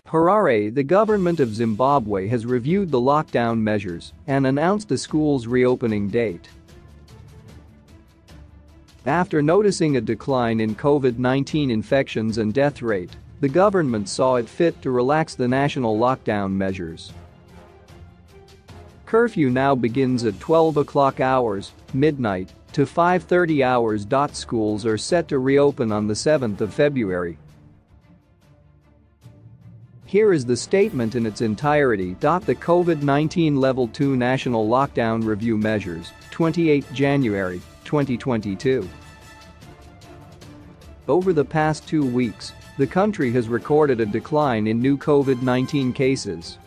Harare, the government of Zimbabwe has reviewed the lockdown measures and announced the school's reopening date. After noticing a decline in COVID-19 infections and death rate, the government saw it fit to relax the national lockdown measures. Curfew now begins at 12 o'clock hours, midnight, to 5:30 hours. Schools are set to reopen on the 7th of February. Here is the statement in its entirety. The COVID-19 Level 2 National Lockdown Review Measures, 28 January, 2022. Over the past 2 weeks, the country has recorded a decline in new COVID-19 cases.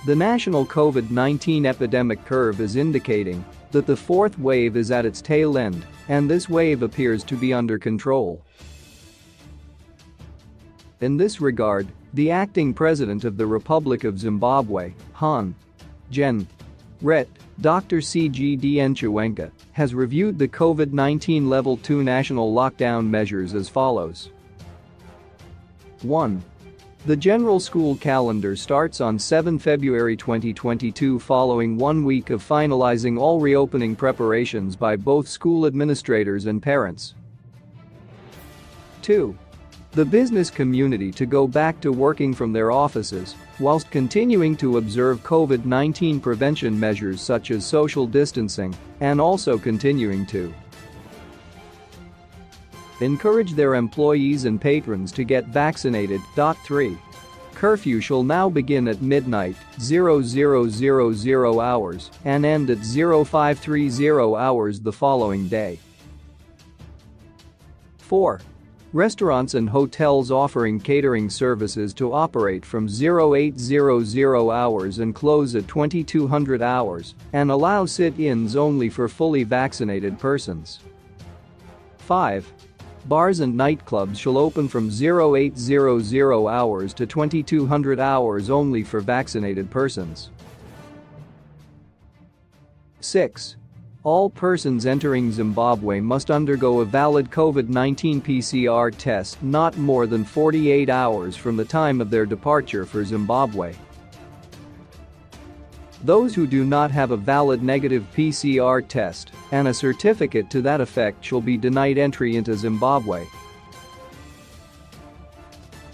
The national COVID-19 epidemic curve is indicating that the fourth wave is at its tail end, and this wave appears to be under control. In this regard, the acting president of the Republic of Zimbabwe, Hon. Gen. Ret. Dr. C.G.D. Nchiwenga, has reviewed the COVID-19 Level 2 national lockdown measures as follows. 1. The general school calendar starts on 7 February 2022 following 1 week of finalizing all reopening preparations by both school administrators and parents. 2. The business community to go back to working from their offices whilst continuing to observe COVID-19 prevention measures such as social distancing and also continuing to encourage their employees and patrons to get vaccinated. 3. Curfew shall now begin at midnight, 0000 hours, and end at 0530 hours the following day. 4. Restaurants and hotels offering catering services to operate from 0800 hours and close at 2200 hours, and allow sit-ins only for fully vaccinated persons. 5. Bars and nightclubs shall open from 0800 hours to 2200 hours only for vaccinated persons. 6. All persons entering Zimbabwe must undergo a valid COVID-19 PCR test not more than 48 hours from the time of their departure for Zimbabwe. Those who do not have a valid negative PCR test and a certificate to that effect shall be denied entry into Zimbabwe.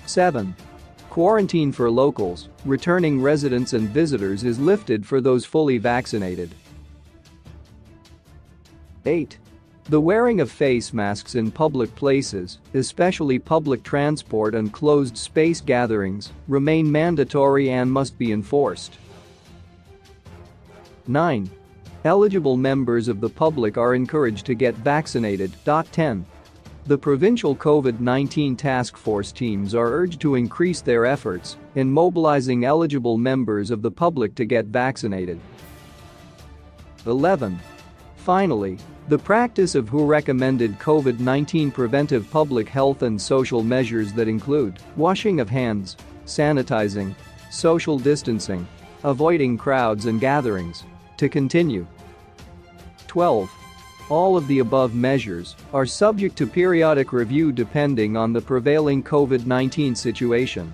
7. Quarantine for locals, returning residents and visitors is lifted for those fully vaccinated. 8. The wearing of face masks in public places, especially public transport and closed space gatherings, remain mandatory and must be enforced. 9. Eligible members of the public are encouraged to get vaccinated. 10. The provincial COVID-19 task force teams are urged to increase their efforts in mobilizing eligible members of the public to get vaccinated. 11. Finally, the practice of WHO recommended COVID-19 preventive public health and social measures that include washing of hands, sanitizing, social distancing, avoiding crowds and gatherings, to continue. 12. All of the above measures are subject to periodic review depending on the prevailing COVID-19 situation.